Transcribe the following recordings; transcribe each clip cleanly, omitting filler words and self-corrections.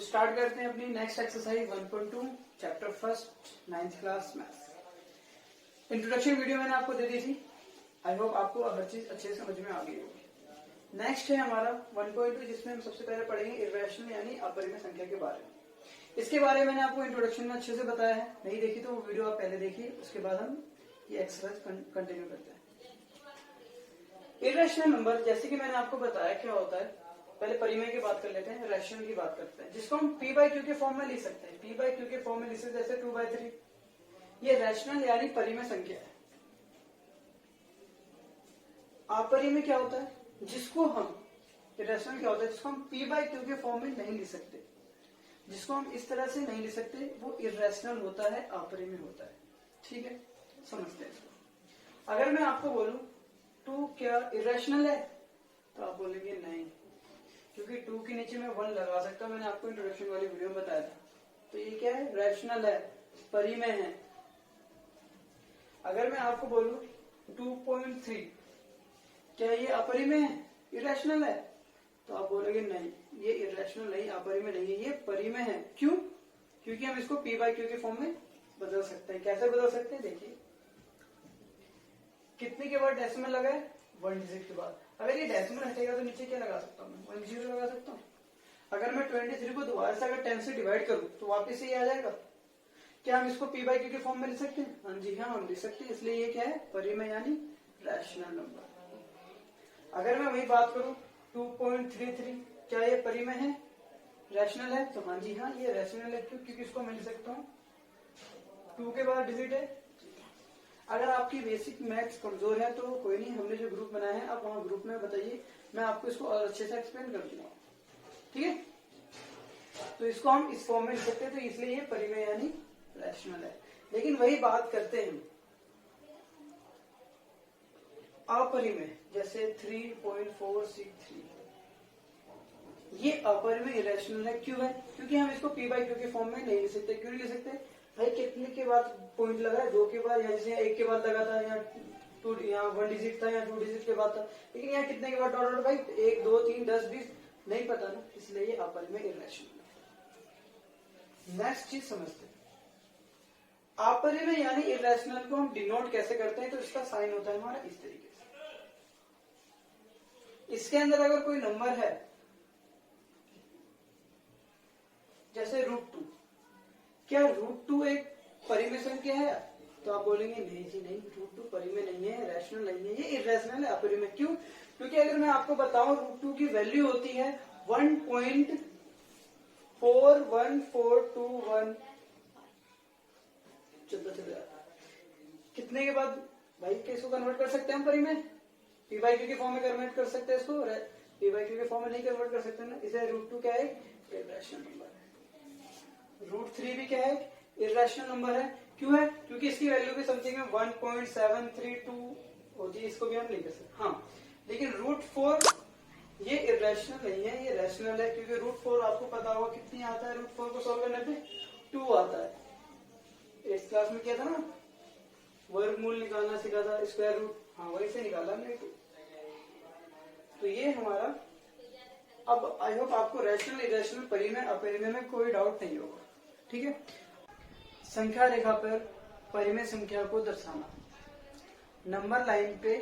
Start करते हैं अपनी next exercise 1.2 chapter first 9th class maths. Introduction video मैंने आपको दे दी थी। आई होप आपको हर चीज अच्छे से समझ में आ गई होगी। नेक्स्ट है हमारा 1.2 जिसमें हम सबसे पहले पढ़ेंगे इर्रेशनल यानी अपरिमेय संख्या के बारे में। इसके बारे में मैंने आपको इंट्रोडक्शन में अच्छे से बताया है, नहीं देखी तो वो वीडियो आप पहले देखिए, उसके बाद हम ये एक्सरसाइज कंटिन्यू करते हैं। इर्रेशनल नंबर जैसे कि मैंने आपको बताया क्या होता है, पहले परिमेय की बात कर लेते हैं, रैशनल की बात करते हैं, जिसको हम p/q के फॉर्म में लिख सकते हैं। p/q के फॉर्म में लिख सकते हैं जैसे 2/3। ये रैशनल यानी परिमेय संख्या है। अपरिमेय क्या होता है, जिसको हम रैशनल क्या होता है जिसको हम p/q के फॉर्म में नहीं लिख सकते, जिसको हम इस तरह से नहीं लिख सकते, वो इर्रेशनल होता है, अपरिमेय होता है। ठीक है, समझते हैं इसको। अगर मैं आपको बोलूं 2 क्या इर्रेशनल है, तो आप बोलेंगे नहीं, क्योंकि 2 के नीचे मैं 1 लगा सकता हूं, मैंने आपको इंट्रोडक्शन वाली वीडियो में बताया था। तो ये क्या है, रैशनल है, परिमेय है। अगर मैं आपको बोलूं 2.3 क्या ये अपरिमेय है, इर्रेशनल है, तो आप बोलोगे नहीं, ये इर्रेशनल नहीं, अपरिमेय नहीं है, ये परिमेय है। क्यों? क्योंकि हम इसको p/q के फॉर्म में बदल सकते हैं। कैसे बदल सकते हैं, देखिए कितने के बाद डेसिमल लगा है, 1 डिजिट के बाद। अगर ये डेसिमल हटेगा तो नीचे क्या लगा सकता हूँ, 1 0 लगा सकता हूँ। अगर मैं 23 को दोबारा से अगर 10 से डिवाइड करूं तो वापस से ये आ जाएगा। क्या हम इसको p/q के फॉर्म में लिख सकते हैं? हाँ जी हाँ, हम लिख सकते हैं। इसलिए ये क्या है, परिमेय यानी रैशनल नंबर। अगर मैं वही बात करूं 2.33 क्या ये परिमेय है, रैशनल है? तो हाँ जी हाँ, ये रैशनल है। क्यों? क्योंकि इसको मैं लिख सकता हूँ 2 के बाद डिजिट है। अगर आपकी बेसिक मैथ्स कमजोर है तो कोई नहीं, हमने जो ग्रुप बनाया है आप वहां ग्रुप में बताइए, मैं आपको इसको और अच्छे से एक्सप्लेन कर दूंगा। ठीक है, तो इसको हम इस फॉर्म में लिख सकते हैं, तो इसलिए ये परिमेय यानी रैशनल है। लेकिन वही बात करते हैं अपरिमेय, जैसे 3.463 ये अपरिमेय इरेशनल है। क्यों है? क्योंकि हम इसको p/q के फॉर्म में नहीं लिख सकते। क्यों नहीं लिख सकते भाई, कितने के बाद पॉइंट लगा है, 2 के बाद, या जैसे 1 के बाद लगा था, या 2 यहाँ 1 डिजिट था, या 2 डिजिट के बाद था। लेकिन यहाँ कितने के बाद डॉट भाई, 1 2 3 10 20 नहीं पता ना, इसलिए ये अपरिमेय इरेशनल है। नेक्स्ट चीज समझते हैं, अपरिमेय यानी इरेशनल को हम डिनोट कैसे करते हैं, तो इसका साइन होता है हमारा इस तरीके से। इसके अंदर अगर कोई नंबर है जैसे √2, क्या √2 एक परिमेय संख्या है? तो आप बोलेंगे नहीं जी नहीं, √2 परिमेय नहीं है, रैशनल नहीं है, ये इरेशनल है, अपरिमेय। क्यों? क्योंकि अगर मैं आपको बताऊं √2 की वैल्यू होती है 1.41421। कितने के बाद भाई कैसे कन्वर्ट कर सकते हैं हम परिमेय? p/q के फॉर्म में कन्वर्ट कर सकते हैं इसको, p/q के फॉर्म में नहीं कन्वर्ट कर सकते ना। इसे √2 क्या है, इरेशनल नंबर है। √3 भी क्या है, इरेशनल नंबर है। क्यों है? क्योंकि इसकी वैल्यू भी समथिंग में 1.732 होती है, इसको भी हम लिख सकते हैं। हाँ, लेकिन √4 ये इरेशनल नहीं है, ये रैशनल है। क्योंकि √4 आपको पता होगा कितनी आता है, √4 को सॉल्व करने पे 2 आता है। 8th क्लास में किया था ना, वर्गमूल निकालना सीखा था, स्क्वायर रूट, हाँ वही से निकाला हमने। तो ये हमारा, अब आई होप आपको रैशनल इरेशनल परिमेय अपरिमेय में कोई डाउट नहीं होगा। ठीक है, संख्या रेखा पर परिमेय संख्या को दर्शाना, नंबर लाइन पे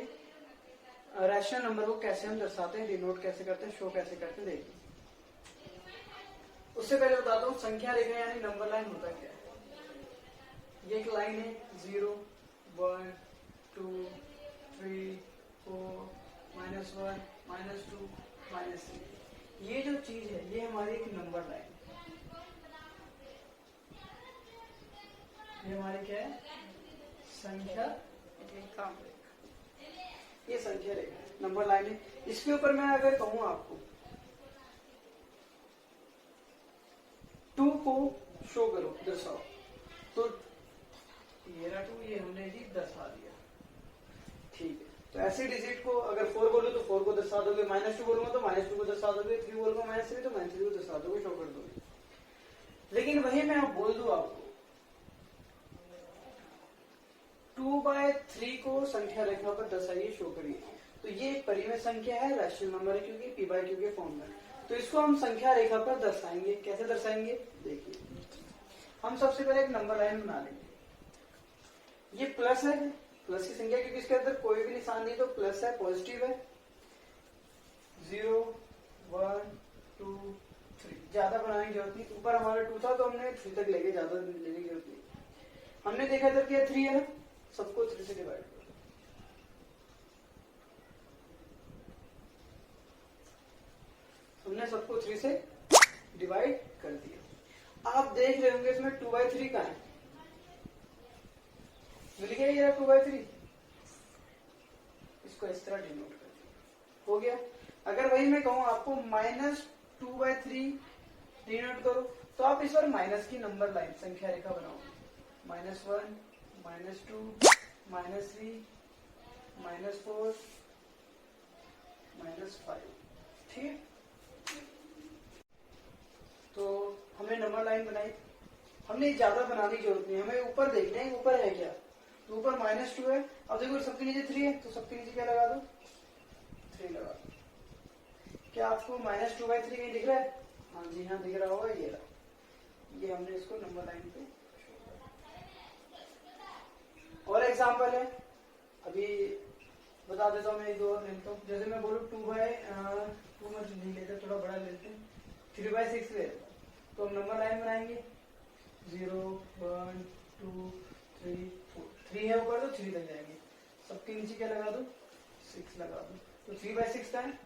रैशनल नंबर को कैसे हम दर्शाते हैं, डिनोट कैसे करते हैं, शो कैसे करते हैं, देखिए। उससे पहले बताता हूँ संख्या रेखा यानी नंबर लाइन होता क्या है। ये एक लाइन है, 0 1 2 3 4 -1 -2 -3। ये जो चीज है ये हमारी एक नंबर लाइन, ये हमारी क्या है, संख्या रेखा। ये संख्या रेखा नंबर लाइन है। इसके ऊपर मैं अगर कहूं आपको 2 को शो करो, दर्शाओ, तो ये 2 ये हमने जी दर्शा दिया। ठीक है, तो ऐसे डिजिट को अगर 4 बोलो तो 4 को दर्शा दोगे, -2 बोलूंगा तो -2 को दर्शा दोगे, 3 बोलूंगा -3 तो -3 को दर्शा दोगे, शो कर दोगे। लेकिन वही मैं अब बोल दूं आपको 2/3 को संख्या रेखा पर दर्शाइए, शो करिए, तो ये परिमेय संख्या है, रैशनल नंबर है, क्योंकि p/q के फॉर्म में। तो इसको हम संख्या रेखा पर दर्शाएंगे। कैसे दर्शाएंगे देखिए, हम सबसे पहले एक नंबर लाइन बना लेंगे। ये प्लस है, प्लस की संख्या क्योंकि इसके अंदर कोई भी निशान नहीं तो प्लस है, पॉजिटिव है। 0 1 2 3, ज्यादा बनाने की जरूरत नहीं। ऊपर हमारा 2 था तो हमने 3 तक लेके, ज्यादा लेने की जरूरत नहीं। हमने देखा था कि 3 है ना, सबको 3 से डिवाइड करो। हमने सबको 3 से डिवाइड कर दिया। आप देख रहे होंगे इसमें 2/3 का है, मिल गया ये 2/3। इसको इस तरह डिनोट कर दिया, हो गया। अगर वही मैं कहूं आपको -2/3 डिनोट करो तो आप इस बार माइनस की नंबर लाइन संख्या रेखा बनाओगे। -1 -2 -3 -4 -5, ठीक है। तो हमने नंबर लाइन बनाई, हमने ज्यादा बनाने की जरूरत नहीं, हमें ऊपर देखना है ऊपर है क्या। तो ऊपर -2 है, अब देखो सबके नीचे 3 है तो सबके नीचे क्या लगा दो, 3 लगा दो। क्या आपको -2/3 कहीं दिख रहा है? हाँ जी हाँ दिख रहा होगा, ये रहा। ये हमने इसको नंबर लाइन पे। और एग्जाम्पल है, अभी बता देता हूँ मैं, 1 2 और लेता हूँ। जैसे मैं बोलूँ 2/2 में नहीं लेते, थोड़ा बड़ा लेते हैं, 3/6 ले लेता हूँ। तो हम नंबर लाइन बनाएंगे 0 1 2 3 4, 3 है ऊपर तो 3 तक जाएंगे। सबके नीचे क्या लगा दो, 6 लगा दो। तो 3/6 का है,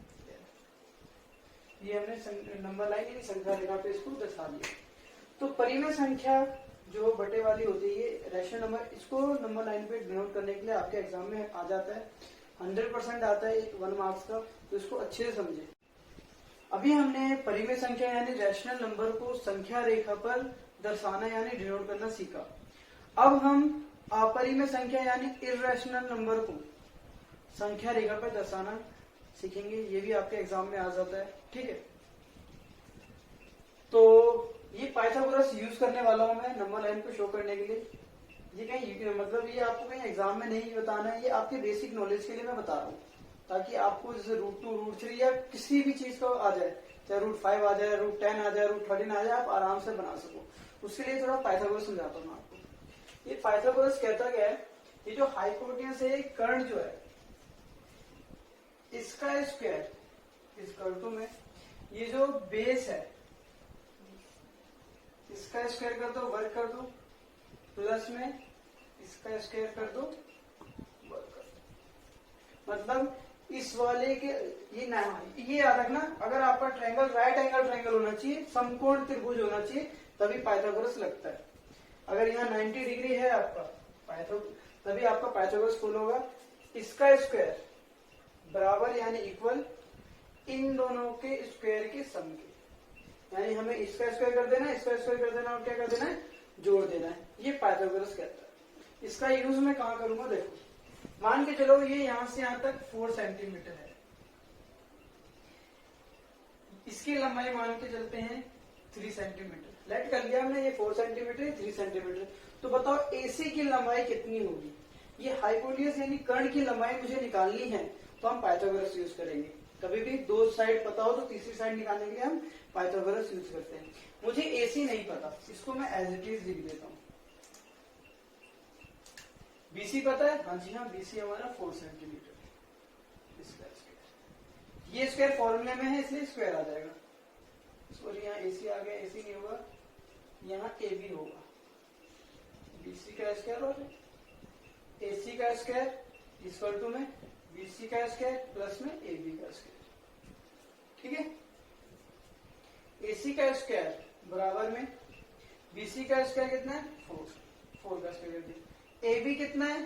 ये हमने नंबर लाइन यानी संख्या रेखा पे इसको दर्शा दिया। तो परिमेय संख्या जो बटे वाली होती है, ये रैशनल नंबर, इसको नंबर लाइन पे डिनोट करने के लिए आपके एग्जाम में आ जाता है, 100% आता है 1 मार्क्स का। तो इसको अच्छे से समझे। अभी हमने परिमेय संख्या यानी रैशनल नंबर को संख्या रेखा पर दर्शाना यानी डिनोट करना सीखा। अब हम अपरिमेय संख्या यानी इर्रेशनल नंबर को संख्या रेखा पर दर्शाना सीखेंगे। ये भी आपके एग्जाम में आ जाता है, ठीक है। तो ये पाइथागोरस यूज करने वाला हूं मैं नंबर लाइन को शो करने के लिए। ये कहीं मतलब ये आपको कहीं एग्जाम में नहीं बताना है, ये आपके बेसिक नॉलेज के लिए मैं बता रहा हूँ, ताकि आपको जैसे √2 √3 या किसी भी चीज का आ जाए, चाहे √5 आ जाए, √10 आ जाए, √13 आ जाए, आप आराम से बना सको। उसके लिए थोड़ा पाइथागोरस समझाता हूँ आपको। ये पाइथागोरस कहता क्या है, ये जो हाइपोटेनस है, कर्ण जो है इसका स्क्वायर, इस कर्व में ये जो बेस है इसका स्क्वायर कर दो, वर्ग कर दो, प्लस में इसका स्क्वायर कर दो, वर्ग कर दो। मतलब इस वाले के ये याद रखना, अगर आपका ट्रायंगल राइट एंगल ट्रायंगल होना चाहिए, समकोण त्रिभुज होना चाहिए, तभी पाइथागोरस लगता है। अगर यहाँ 90 डिग्री है आपका तभी आपका पाइथागोरस फुल होगा। इसका स्क्वायर बराबर यानी इक्वल इन दोनों के स्क्वायर के सम के, यानी हमें इसका स्क्वायर कर देना है, इसका स्क्वायर कर देना और क्या कर देना है, जोड़ देना है। ये पाइथागोरस कहता है। इसका यूज मैं कहां करूंगा, देखो मान के चलो ये यहां से यहां तक 4 सेंटीमीटर है, इसकी लंबाई मान के चलते हैं 3 सेंटीमीटर। लेट कर लिया हमने, ये 4 सेंटीमीटर 3 सेंटीमीटर। तो बताओ एसी की लंबाई कितनी होगी। ये हाइपोटेनस यानी कर्ण की लंबाई मुझे निकालनी है, तो हम पाइथागोरस यूज करेंगे। कभी भी 2 साइड पता हो तो तीसरी साइड निकालने के लिए हम पाइथागोरस यूज करते हैं। मुझे एसी नहीं पता, इसको मैं एज इट इज लिख देता हूं। बीसी पता है, हाँ जी हाँ, बीसी हमारा 4 सेंटीमीटर। इसका स्क्वायर, ये स्क्वायर फॉर्मूले में है इसलिए स्क्वायर आ जाएगा। सॉरी यहाँ एसी आ गया, एसी नहीं होगा, यहाँ ए बी होगा। बीसी का स्क्वायर और एसी का स्क्वायर इक्वल टू में बीसी का स्क्वायर प्लस में ए बी का स्क्वायर, ठीक है। एसी का स्क्वायर बराबर में बीसी का स्क्वायर कितना है, 4 का स्क्वायर कर दिया। ए बी कितना है,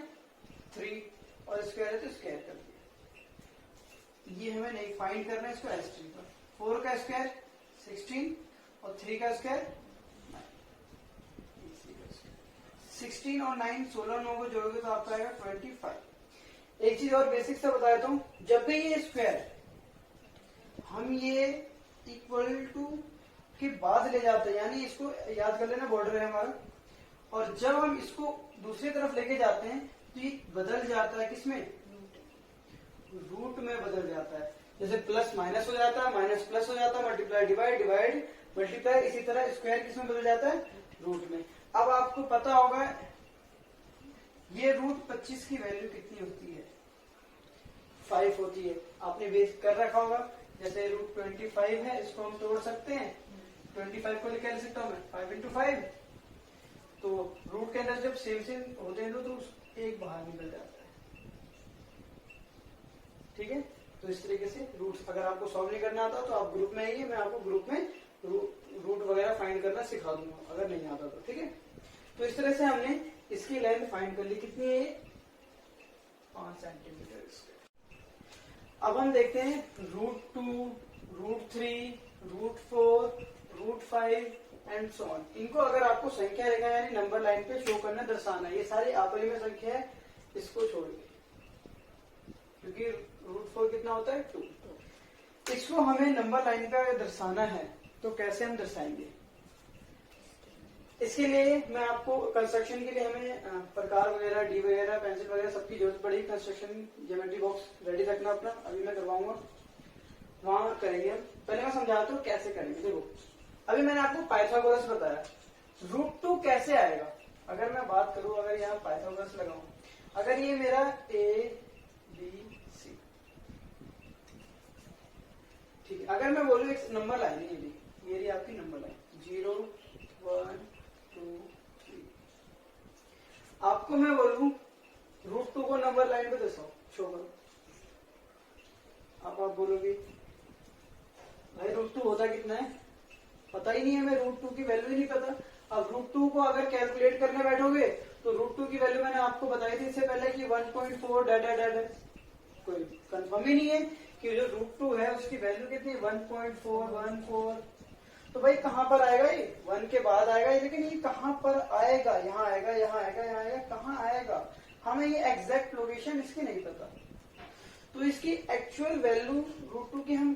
3 और स्क्वायर है तो स्क्वायर कर दिया। ये हमें नहीं फाइंड करना है, इसको एस्ट्री पर। 4 का स्क्वायर 16 और 3 का स्क्वायर 9। 16 और 9, 16 9 को जोड़ोगे तो आपका आएगा 25। एक चीज और बेसिक से बता देता हूं, जब भी ये स्क्वायर हम ये इक्वल टू के बाद ले जाते हैं, यानी इसको याद कर लेना बॉर्डर है हमारा, और जब हम इसको दूसरी तरफ लेके जाते हैं तो ये बदल जाता है, किसमें, रूट में बदल जाता है। जैसे प्लस माइनस हो जाता है, माइनस प्लस हो जाता है, मल्टीप्लाई डिवाइड, डिवाइड मल्टीप्लाई, इसी तरह स्क्वायर किसमें बदल जाता है, रूट में। अब आपको पता होगा ये रूट 25 की वैल्यू कितनी होती है, 5 होती है। आपने बेस कर रखा होगा, जैसे रूट 25 है, इसको हम तोड़ सकते हैं। 25 को क्या लिख सकता हूं मैं, 5 इंटू 5। तो रूट के अंदर जब सेम सेम होते हैं तो एक बाहर निकल जाता है। ठीक है, तो इस तरीके से रूट्स, अगर आपको सॉल्व नहीं करना आता तो आप ग्रुप में आइए, मैं आपको ग्रुप में रूट वगैरह फाइंड करना सिखा दूंगा अगर नहीं आता तो। ठीक है, तो इस तरह से हमने इसकी लेंथ फाइंड कर ली, कितनी है, 5 सेंटीमीटर। अब हम देखते हैं root 2, root 3, root 4, root 5 and so on. इनको अगर आपको संख्या रेखा यानी नंबर लाइन पे शो करना, दर्शाना, ये सारी आपरी में संख्या है, इसको छोड़ के, क्योंकि रूट 4 कितना होता है, 2। इसको हमें नंबर लाइन पे दर्शाना है, तो कैसे हम दर्शाएंगे। इसके लिए मैं आपको कंस्ट्रक्शन के लिए हमें प्रकार वगैरह, डी वगैरह, पेंसिल वगैरह सबकी जरूरत पड़ेगी। कंस्ट्रक्शन ज्योमेट्री बॉक्स रेडी रखना अपना, अभी मैं करवाऊंगा, वहां करेंगे। पहले मैं समझाता हूँ कैसे करेंगे। देखो, अभी मैंने आपको पाइथागोरस बताया, रूट 2 कैसे आएगा। अगर मैं बात करूं, अगर यहाँ पाइथागोरस लगाऊं, अगर ये मेरा ABC, ठीक है, अगर मैं बोलूं एक नंबर लाइन है, ये रही आपकी नंबर लाइन, 0, 1, 2, 3। आपको मैं बोलूं रूट 2 को नंबर लाइन पे दर्शाओ, शो करो, आप बोलोगे भाई रूट 2 होता कितना है, पता ही नहीं है, मैं रूट 2 की वैल्यू ही नहीं पता। अब रूट 2 को अगर कैलकुलेट करने बैठोगे तो रूट 2 की वैल्यू मैंने आपको बताई थी इससे पहले कि 1.4 डैट कोई कंफर्म ही नहीं है कि जो रूट 2 है उसकी वैल्यू कितनी, 1.414। तो भाई कहां पर आएगा ये, 1 के बाद आएगा, लेकिन ये कहां पर आएगा, यहाँ आएगा, यहाँ आएगा, यहाँ आएगा, कहाँ आएगा, हमें ये एग्जैक्ट लोकेशन इसकी नहीं पता। तो इसकी एक्चुअल वैल्यू रूट 2 की हम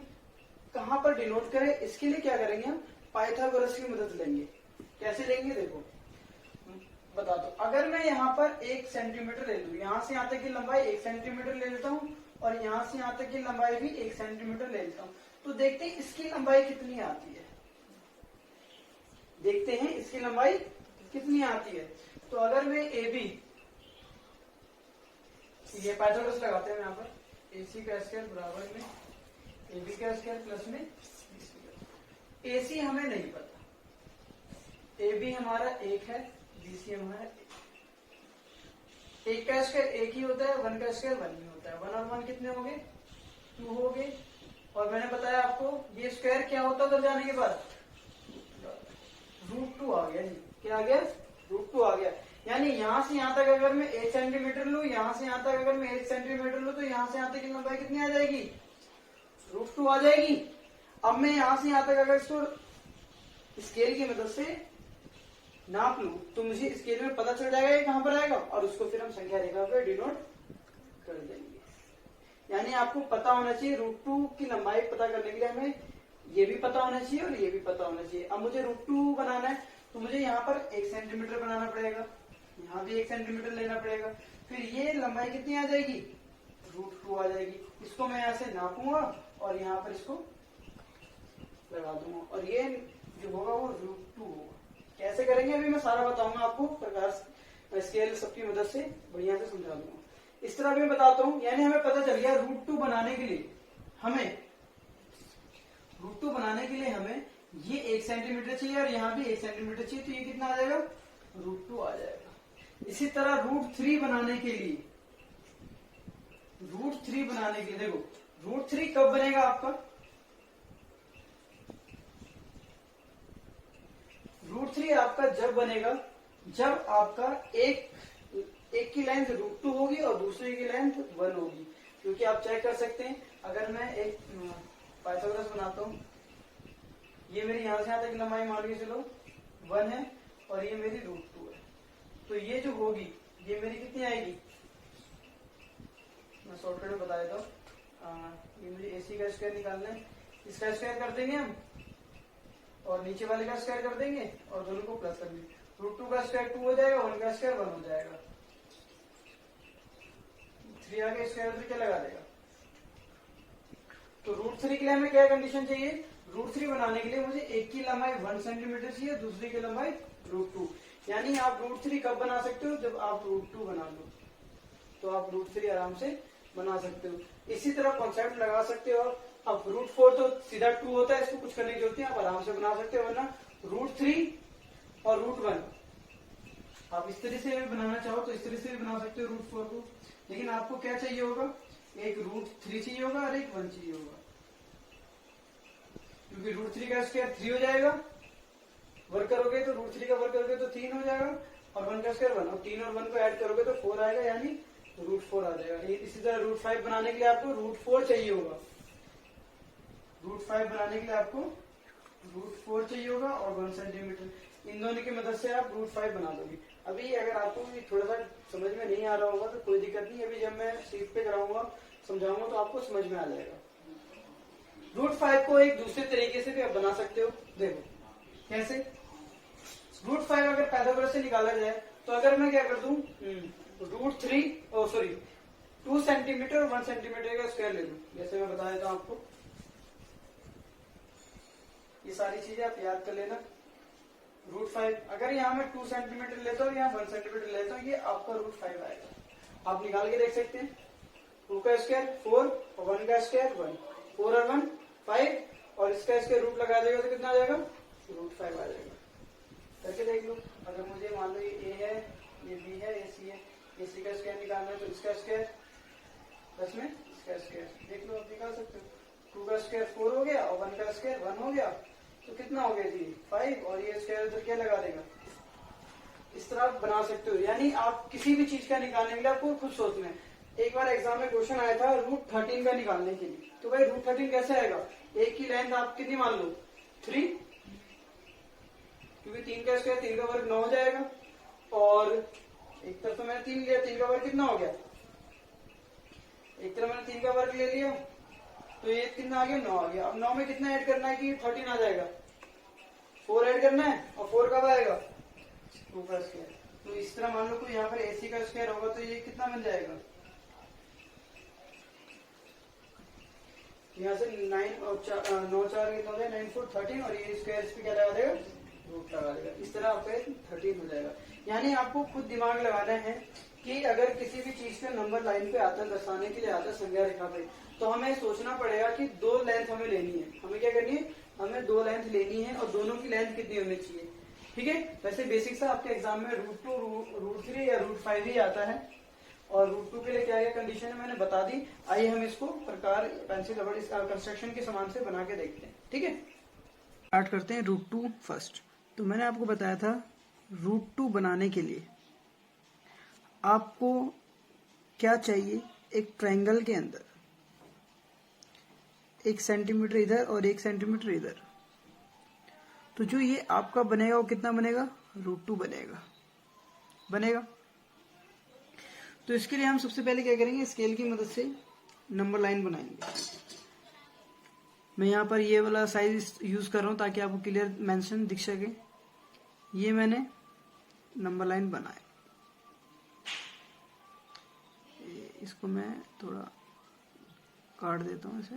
कहां पर डिनोट करें, इसके लिए क्या करेंगे, हम पाइथागोरस की मदद लेंगे। कैसे लेंगे, देखो बता दो। अगर मैं यहाँ पर 1 सेंटीमीटर ले लूं, यहां से यहां तक की लंबाई 1 सेंटीमीटर ले लेता हूँ, और यहां से यहां तक की लंबाई भी 1 सेंटीमीटर ले लेता हूँ, तो देखते हैं इसकी लंबाई कितनी आती है। देखते हैं इसकी लंबाई कितनी आती है। तो अगर मैं AB, ये पाइथागोरस लगाते हैं यहाँ पर, AC का स्क्वायर बराबर में AB का स्क्वायर प्लस में AC हमें नहीं पता, AB हमारा 1 है, BC हमारा 1 का स्क्वायर 1 ही होता है, 1 का स्क्वायर 1 ही होता है। 1 और 1 कितने होंगे, 2 हो गए। और मैंने बताया आपको ये स्क्वायर क्या होता है जाने के बाद, रूट 2 आ गया जी। क्या आ गया, रूट 2 आ गया। यानी यहां से यहां तक अगर मैं 1 सेंटीमीटर लूं, यहां से यहां तक अगर मैं 1 सेंटीमीटर लूं, तो यहां से यहां तक की लंबाई कितनी आ जाएगी, रूट 2 आ जाएगी। अब मैं यहां से यहां तक अगर इसको स्केल की मदद से नाप लूं, तो मुझे स्केल में पता चल जाएगा ये कहां पर आएगा, और उसको फिर हम संख्या रेखा पर डिनोट कर देंगे। यानी आपको पता होना चाहिए रूट 2 की लंबाई पता करने के लिए हमें ये भी पता होना चाहिए और ये भी पता होना चाहिए। अब मुझे रूट 2 बनाना है, तो मुझे यहाँ पर 1 सेंटीमीटर बनाना पड़ेगा, यहाँ भी 1 सेंटीमीटर लेना पड़ेगा, फिर ये लंबाई कितनी आ जाएगी, रूट 2 आ जाएगी। इसको मैं यहाँ से नापूंगा और यहाँ पर इसको लगा दूंगा, और ये जो होगा वो रूट 2 होगा। कैसे करेंगे अभी मैं सारा बताऊंगा आपको, प्रकार स्केल सबकी मदद से बढ़िया से समझा दूंगा। इस तरह भी बताता हूँ, यानी हमें पता चल गया रूट 2 बनाने के लिए हमें, रूट 2 बनाने के लिए हमें ये 1 सेंटीमीटर चाहिए और यहाँ भी 1 सेंटीमीटर चाहिए, तो ये कितना आ जाएगा, रूट 2 आ जाएगा। इसी तरह रूट 3 बनाने के लिए, रूट 3 बनाने के लिए देखो, रूट 3 कब बनेगा आपका, रूट 3 आपका जब बनेगा जब आपका एक की लेंथ रूट 2 होगी और दूसरे की लेंथ 1 होगी। क्योंकि आप चेक कर सकते हैं, अगर मैं एक पाइथागोरस बनाता हूं, ये मेरी यहां से यहां तक लंबाई मान के चलो 1 है और ये मेरी रूट 2 है, तो ये जो होगी ये मेरी कितनी आएगी, मैं शॉर्टकट में बता देता हूँ। ये मुझे AC का स्क्वायर निकालना है, इसका स्क्वायर कर देंगे हम और नीचे वाले का स्क्वायर कर देंगे और दोनों को प्लस कर देंगे। रूट 2 का स्क्वायर 2 हो जाएगा, 1 का स्क्वायर 1 हो जाएगा, 3 आगे स्क्वायर तो क्या लगा देगा। तो 3 के लिए हमें क्या कंडीशन चाहिए? √3 बनाने के लिए मुझे एक की लंबाई 1 सेंटीमीटर चाहिए, दूसरी की लंबाई √2। यानी आप √3 कब बना सकते हो? जब आप √2 बना लो तो आप √3 आराम से बना सकते हो। इसी तरह कॉन्सेप्ट लगा सकते हो। अब √4 तो सीधा 2 होता है, इसको कुछ करने की जरूरत नहीं, आप आराम से बना सकते हो। वरना √3 और √1 आप इस तरह से भी बनाना चाहो तो इस तरह से भी बना सकते हो √4 को। लेकिन आपको क्या चाहिए होगा? एक √3 चाहिए होगा और एक 1 चाहिए होगा, क्योंकि √3 का स्क्वायर 3 हो जाएगा, वर्क करोगे तो √3 का वर्क करोगे तो 3 हो जाएगा, और 1 का स्क्वायर 1, और 3 और 1 को ऐड करोगे तो 4 आएगा, यानी √4 आ जाएगा। इसी तरह √5 बनाने के लिए आपको √4 चाहिए होगा। √5 बनाने के लिए आपको √4 चाहिए होगा और 1 सेंटीमीटर। इन दोनों की मदद से आप √5 बना दोगे। अभी अगर आपको थोड़ा सा समझ में नहीं आ रहा होगा तो कोई दिक्कत नहीं, अभी जब मैं शीट पे कराऊंगा समझाऊंगा तो आपको समझ में आ जाएगा। √5 को एक दूसरे तरीके से भी आप बना सकते हो। देखो कैसे? √5 अगर पाइथागोरस से निकाला जाए तो अगर मैं क्या कर दूं, √3 2 सेंटीमीटर और 1 सेंटीमीटर का स्क्वायर ले लूं, जैसे मैं बता देता हूं आपको। ये सारी चीजें आप याद कर लेना। √5 अगर यहाँ मैं 2 सेंटीमीटर लेता हूँ, यहाँ 1 सेंटीमीटर लेता हूँ, ये आपका √5 आएगा। आप निकाल के देख सकते हैं। 2 का स्क्वायर 4 और 1 का स्क्वायर 1, 4 और 1 5, और इसका स्क्वायर रूट लगा देगा तो कितना आ जाएगा? √5 आ जाएगा। करके देख लो। अगर मुझे मान लो ये ए है, ये बी है, ये सी है, ये सी का स्क्वायर निकालना है तो इसका स्क्वायर प्लस में इसका स्क्वायर, देख लो आप निकाल सकते हो। 2 का स्क्वायर 4 हो गया और 1 का स्क्वायर 1 हो गया, तो कितना हो गया जी? 5, और ये स्क्वायर उधर क्या लगा देगा? इस तरह आप बना सकते हो। यानी आप किसी भी चीज का निकालने के लिए आपको खुद सोचना है। एक बार एग्जाम में क्वेश्चन आया था √13 का निकालने के लिए, तो भाई √13 कैसे आएगा? एक की लेंथ आप कितनी मान लो? 3, क्योंकि 3 का स्क्वायर 3 का वर्ग 9 हो जाएगा, और एक तरफ तो मैंने 3 लिया, 3 का वर्ग कितना हो गया? एक तरफ मैंने 3 का वर्ग ले लिया तो ये कितना आ गया? 9 आ गया। अब 9 में कितना ऐड करना है कि 13 आ जाएगा? 4 ऐड करना है, और 4 कब आएगा? 2 का स्क्वायर। तो इस तरह मान लो कोई यहाँ पर AC का स्क्वायर होगा तो ये कितना बन जाएगा? यहाँ से 9 और 9 4 9 4 13, और ये स्क्वायर इस पे क्या लगा देगा? रूट लगा देगा। इस तरह आपका 13 हो जाएगा। यानी आपको खुद दिमाग लगाना है कि अगर किसी भी चीज का नंबर लाइन पे आता है, दर्शाने के लिए आता है संज्ञा रेखा पे, तो हमें सोचना पड़ेगा कि 2 लेंथ हमें लेनी है। हमें क्या करनी है? हमें 2 लेंथ लेनी है, और दोनों की लेंथ कितनी होनी चाहिए? ठीक है। वैसे बेसिक सा आपके एग्जाम में √2 √3 या √5 ही आता है, और √2 के लिए क्या क्या कंडीशन है मैंने बता दी। आइए हम इसको प्रकार पेंसिल रबड़ इसका कंस्ट्रक्शन के समान से बना के देखते हैं। ठीक है, स्टार्ट करते हैं √2 फर्स्ट। तो मैंने आपको बताया था √2 बनाने के लिए आपको क्या चाहिए? एक ट्रायंगल के अंदर 1 सेंटीमीटर इधर और 1 सेंटीमीटर इधर, तो जो ये आपका बनेगा वो कितना बनेगा? √2 बनेगा। तो इसके लिए हम सबसे पहले क्या करेंगे? स्केल की मदद से नंबर लाइन बनाएंगे। मैं यहाँ पर ये वाला साइज यूज कर रहा हूँ ताकि आपको क्लियर मेंशन दिख सके। ये मैंने नंबर लाइन बनाया, इसको मैं थोड़ा काट देता हूँ ऐसे।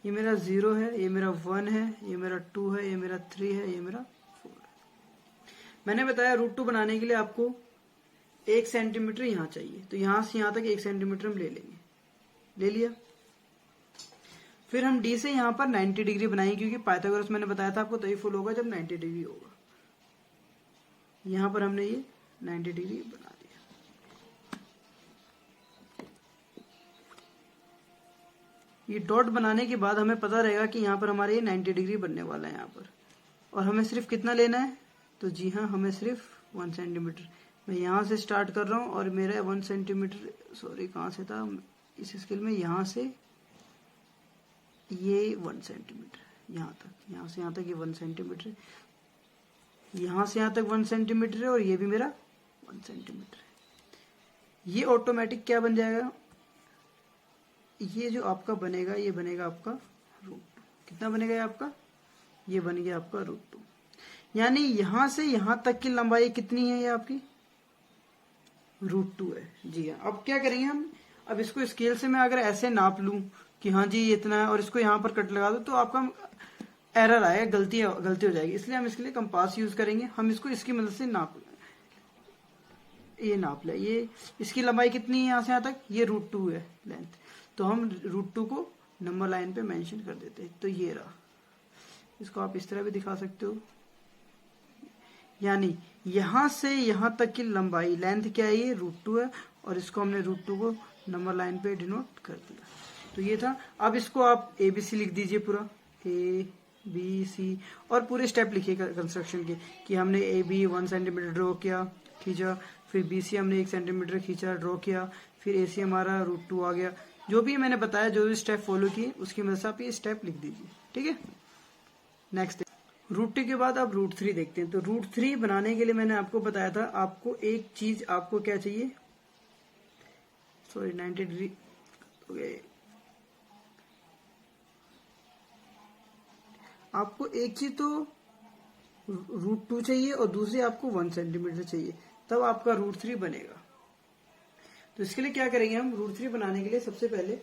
ये मेरा 0 है, ये मेरा 1 है, ये मेरा 2 है, ये मेरा 3 है, ये मेरा 4 है। मैंने बताया √2 बनाने के लिए आपको 1 सेंटीमीटर यहाँ चाहिए, तो यहाँ से यहाँ तक 1 सेंटीमीटर हम ले लेंगे। ले लिया। फिर हम D से यहाँ पर 90 डिग्री बनाएंगे, क्योंकि पाइथागोरस मैंने बताया था आपको तभी फुल होगा जब 90 डिग्री होगा। यहाँ पर हमने ये 90 डिग्री बना दिया। ये डॉट बनाने के बाद हमें पता रहेगा कि यहाँ पर हमारे ये 90 डिग्री बनने वाला है यहाँ पर, और हमें सिर्फ कितना लेना है? तो जी हाँ, हमें सिर्फ 1 सेंटीमीटर। मैं यहाँ से स्टार्ट कर रहा हूँ और मेरा 1 सेंटीमीटर, सॉरी कहाँ से था इस स्केल में, यहाँ से ये 1 सेंटीमीटर यहाँ तक, यहाँ से यहाँ तक ये 1 सेंटीमीटर, यहाँ से यहाँ तक 1 सेंटीमीटर है, और ये भी मेरा 1 सेंटीमीटर है। ये ऑटोमेटिक क्या बन जाएगा? ये जो आपका बनेगा ये बनेगा आपका √2। कितना बनेगा ये आपका? ये बन गया आपका √2। यानी यहां से यहां तक की लंबाई कितनी है? ये आपकी √2 है। जी हाँ। अब क्या करेंगे हम? अब इसको स्केल से मैं अगर ऐसे नाप लूं कि हाँ जी ये इतना है और इसको यहाँ पर कट लगा दो, तो आपका एरर आएगा, गलती हो जाएगी। इसलिए हम इसके लिए कंपास यूज करेंगे। हम इसको इसकी मदद से नाप ले। ये इसकी लंबाई कितनी है यहाँ से यहाँ तक, ये √2 है लेंथ, तो हम √2 को नंबर लाइन पे मेंशन कर देते हैं। तो ये रहा, इसको आप इस तरह भी दिखा सकते हो, यानी यहां से यहां तक की लंबाई लेंथ क्या है, ये √2 है, और इसको हमने √2 को नंबर लाइन पे डिनोट कर दिया। तो ये था। अब इसको आप ABC लिख दीजिए, पूरा ABC, और पूरे स्टेप लिखिएगा कंस्ट्रक्शन के, कि हमने AB 1 सेंटीमीटर ड्रॉ किया, खींचा, फिर BC हमने 1 सेंटीमीटर खींचा, ड्रॉ किया, फिर AC हमारा √2 आ गया। जो भी मैंने बताया, जो भी स्टेप फॉलो किए, उसकी मदद से आप ये स्टेप लिख दीजिए। ठीक है, नेक्स्ट √2 के बाद आप √3 देखते हैं। तो √3 बनाने के लिए मैंने आपको बताया था, आपको एक चीज, आपको क्या चाहिए, सॉरी 90 डिग्री हो गए, आपको एक चीज तो √2 चाहिए और दूसरी आपको 1 सेंटीमीटर चाहिए, तब आपका √3 बनेगा। तो इसके लिए क्या करेंगे हम, √3 बनाने के लिए सबसे पहले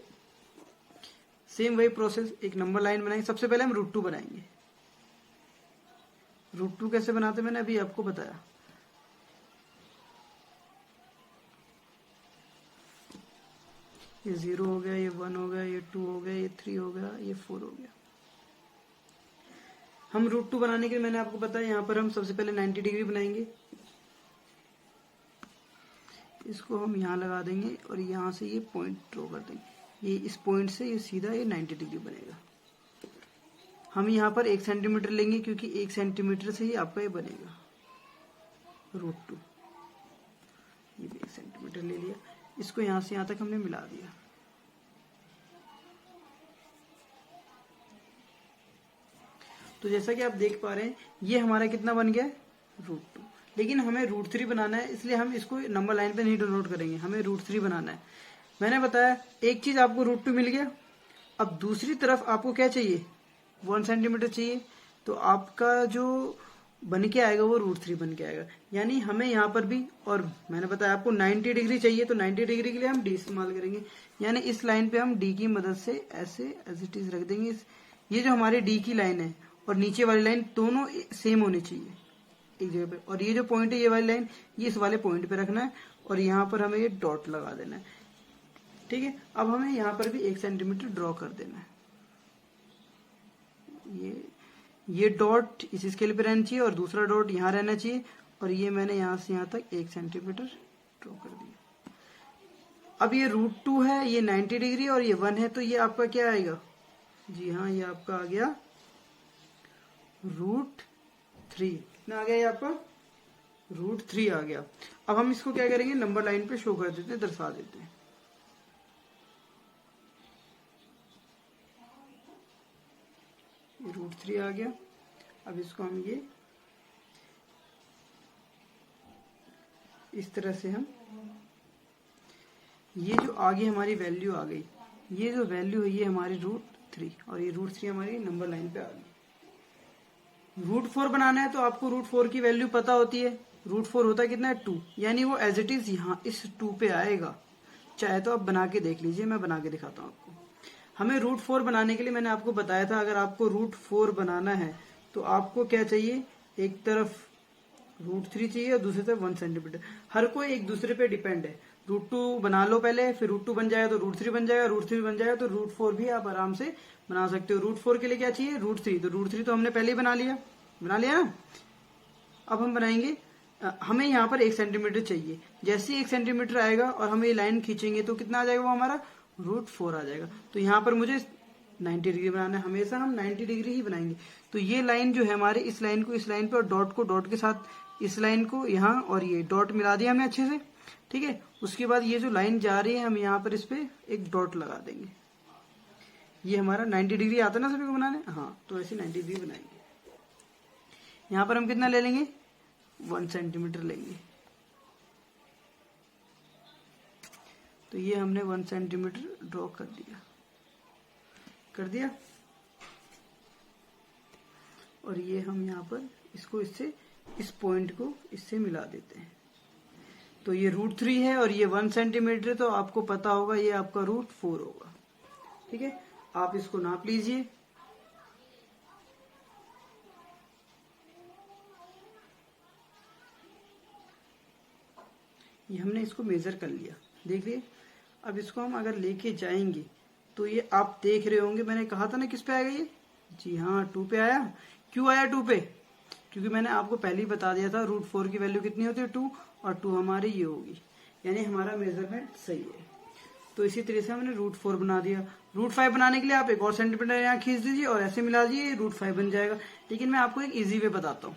सेम वही प्रोसेस, एक नंबर लाइन बनाएंगे। सबसे पहले हम √2 बनाएंगे। √2 कैसे बनाते मैंने अभी आपको बताया। ये 0 हो गया, ये 1 हो गया, ये 2 हो गया, ये 3 हो गया, ये 4 हो गया। हम √2 बनाने के लिए मैंने आपको बताया, यहाँ पर हम सबसे पहले 90 डिग्री बनाएंगे। इसको हम यहाँ लगा देंगे और यहाँ से ये पॉइंट ड्रॉ कर देंगे। ये इस पॉइंट से ये सीधा ये 90 डिग्री बनेगा। हम यहाँ पर 1 सेंटीमीटर लेंगे, क्योंकि 1 सेंटीमीटर से ही आपका ये बनेगा √2। ये भी 1 सेंटीमीटर ले लिया, इसको यहाँ से यहाँ तक हमने मिला दिया। तो जैसा कि आप देख पा रहे हैं, ये हमारा कितना बन गया, √2। लेकिन हमें √3 बनाना है, इसलिए हम इसको नंबर लाइन पे नहीं डिनोट करेंगे, हमें √3 बनाना है। मैंने बताया एक चीज आपको √2 मिल गया, अब दूसरी तरफ आपको क्या चाहिए, 1 सेंटीमीटर चाहिए। तो आपका जो बन के आएगा वो √3 बन के आएगा। यानी हमें यहाँ पर भी, और मैंने बताया आपको 90 डिग्री चाहिए, तो 90 डिग्री के लिए हम D इस्तेमाल करेंगे। यानी इस लाइन पे हम D की मदद से ऐसे एज इट इज रख देंगे। ये जो हमारी D की लाइन है और नीचे वाली लाइन दोनों सेम होनी चाहिए एक जगह पे, और ये जो पॉइंट है, ये वाली लाइन, ये इस वाले पॉइंट पे रखना है, और यहाँ पर हमें ये डॉट लगा देना है। ठीक है, अब हमें यहाँ पर भी 1 सेंटीमीटर ड्रॉ कर देना है। ये डॉट इस स्केल पे रहना चाहिए और दूसरा डॉट यहाँ रहना चाहिए, और ये मैंने यहाँ से यहाँ तक 1 सेंटीमीटर ड्रॉ कर दिया। अब ये √2 है, ये 90 डिग्री और ये 1 है, तो ये आपका क्या आएगा, जी हाँ, ये आपका आ गया √3। कितना आ गया ये आपका, √3 आ गया। अब हम इसको क्या करेंगे, नंबर लाइन पे शो कर देते हैं, दर्शा देते हैं। √3 आ गया। अब इसको हम ये इस तरह से हम, ये जो आगे हमारी वैल्यू आ गई, ये जो वैल्यू है ये हमारी √3, और ये √3 हमारी नंबर लाइन पे आ गई। √4 बनाना है तो आपको √4 की वैल्यू पता होती है। √4 होता है कितना है, 2, यानी वो एज इट इज यहाँ इस 2 पे आएगा। चाहे तो आप बना के देख लीजिए, मैं बना के दिखाता हूँ आपको। हमें √4 बनाने के लिए मैंने आपको बताया था, अगर आपको √4 बनाना है तो आपको क्या चाहिए, एक तरफ √3 चाहिए और दूसरी तरफ 1 सेंटीमीटर। हर कोई एक दूसरे पे डिपेंड है। √2 बना लो पहले, फिर √2 बन जाएगा तो √3 बन जाएगा, √3 बन जाएगा तो √4 भी आप आराम से बना सकते हो। √4 के लिए क्या चाहिए, √3, तो √3 तो हमने पहले ही बना लिया ना। अब हम बनाएंगे, हमें यहाँ पर 1 सेंटीमीटर चाहिए। जैसे ही 1 सेंटीमीटर आएगा और हम ये लाइन खींचेंगे तो कितना आ जाएगा, वो हमारा √4 आ जाएगा। तो यहाँ पर मुझे 90 डिग्री बनाना है, हमेशा हम 90 डिग्री ही बनाएंगे। तो ये लाइन जो है हमारे, इस लाइन को इस लाइन पे और डॉट को डॉट के साथ इस लाइन को यहाँ, और ये डॉट मिला दिया हमने अच्छे से। ठीक है, उसके बाद ये जो लाइन जा रही है हम यहाँ पर इस पे एक डॉट लगा देंगे। ये हमारा 90 डिग्री आता है ना सभी को बनाने, हाँ, तो ऐसे 90 डिग्री बनाएंगे। यहाँ पर हम कितना ले लेंगे, 1 सेंटीमीटर लेंगे। तो ये हमने 1 सेंटीमीटर ड्रॉ कर दिया। और ये हम यहाँ पर इसको इससे, इस पॉइंट को इससे मिला देते हैं। तो ये √3 है और ये 1 सेंटीमीटर है, तो आपको पता होगा ये आपका √4 होगा। ठीक है, आप इसको नाप लीजिए। ये हमने इसको मेजर कर लिया, देखिए। अब इसको हम अगर लेके जाएंगे तो ये आप देख रहे होंगे, मैंने कहा था ना किस पे आएगा ये, जी हाँ 2 पे आया। क्यों आया 2 पे? क्योंकि मैंने आपको पहले ही बता दिया था √4 की वैल्यू कितनी होती है 2, और 2 हमारी ये होगी, यानी हमारा मेजरमेंट सही है। तो इसी तरह से हमने √4 बना दिया। √5 बनाने के लिए आप एक और सेंटीमीटर यहाँ खींच दीजिए और ऐसे मिला दीजिए, √5 बन जाएगा। लेकिन मैं आपको एक इजी वे बताता हूँ।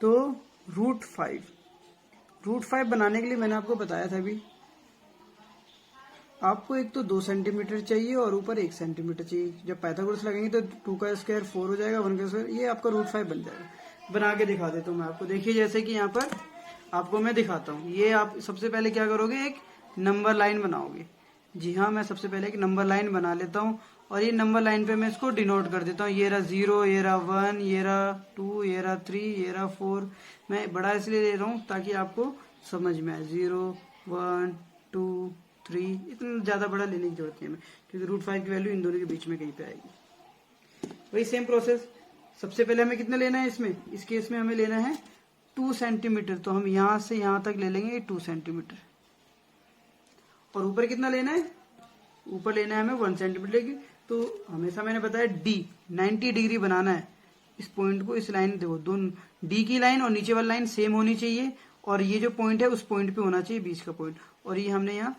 तो √5 बनाने के लिए मैंने आपको बताया था अभी, आपको एक तो 2 सेंटीमीटर चाहिए और ऊपर 1 सेंटीमीटर चाहिए। जब पाइथागोरस लगाएंगे तो 2 का स्क्वायर 4 हो जाएगा, 1 का स्क्वायर, ये आपका √5 बन जाएगा। बना के दिखा देता हूँ मैं आपको। देखिए जैसे कि यहाँ पर आपको मैं दिखाता हूँ, ये आप सबसे पहले क्या करोगे, एक नंबर लाइन बनाओगे। जी हाँ, मैं सबसे पहले एक नंबर लाइन बना लेता हूँ और ये नंबर लाइन पे मैं इसको डिनोट कर देता हूँ। ये रहा 0, ये रहा 1, ये रहा 2, ये रहा 3, ये रहा 4। मैं बड़ा इसलिए ले रहा हूँ ताकि आपको समझ में आए। 0, 1, 2, 3, इतना ज्यादा बड़ा लेने की जरूरत नहीं है, क्योंकि √5 की वैल्यू इन दोनों के बीच में कहीं पे आएगी। वही सेम प्रोसेस, सबसे पहले हमें कितना लेना है इसमें, इस केस में हमें लेना है 2 सेंटीमीटर। तो हम यहां से यहां तक ले लेंगे 2 सेंटीमीटर। और ऊपर कितना लेना है, ऊपर लेना है हमें 1 सेंटीमीटर। तो हमेशा मैंने बताया डी 90 डिग्री बनाना है इस पॉइंट को। इस लाइन देखो, दोनों डी की लाइन और नीचे वाली लाइन सेम होनी चाहिए, और ये जो पॉइंट है उस पॉइंट पे होना चाहिए बीच का पॉइंट, और ये हमने यहाँ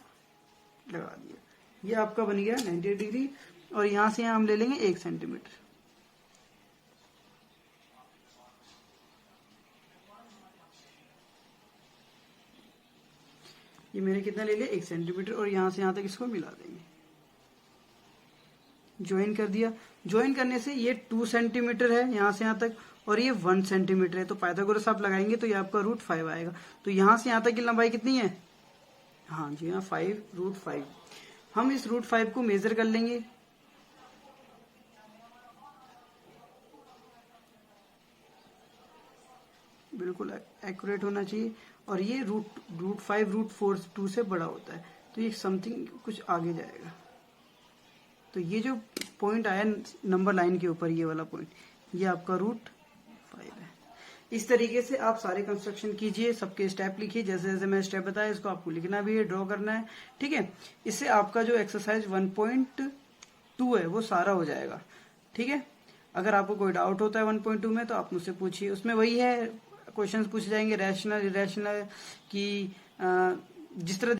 लगा दिया। ये आपका बन गया 90 डिग्री। और यहां से यहां हम ले लेंगे 1 सेंटीमीटर। ये मैंने कितना ले लिया, 1 सेंटीमीटर, और यहां से यहां तक इसको मिला देंगे। ज्वाइन कर दिया। ज्वाइन करने से ये 2 सेंटीमीटर है यहां से यहां तक, और ये 1 सेंटीमीटर है। तो पाइथागोरस आप लगाएंगे तो ये आपका √5 आएगा। तो यहां से यहां तक की लंबाई कितनी है, हाँ जी हाँ 5 √5। हम इस √5 को मेजर कर लेंगे। बिल्कुल एक्यूरेट होना चाहिए। और ये √5 √4 2 से बड़ा होता है, तो ये समथिंग कुछ आगे जाएगा। तो ये जो पॉइंट आया नंबर लाइन के ऊपर, ये वाला पॉइंट, ये आपका √5 है। इस तरीके से आप सारे कंस्ट्रक्शन कीजिए, सबके स्टेप लिखिए। जैसे जैसे मैं स्टेप बताया इसको आपको लिखना भी है, ड्रॉ करना है, ठीक है। इससे आपका जो एक्सरसाइज 1.2 है वो सारा हो जाएगा, ठीक है। अगर आपको कोई डाउट होता है 1.2 में तो आप मुझसे पूछिए। उसमें वही है, क्वेश्चंस पूछे जाएंगे रैशनल इरेशनल की, जिस तरह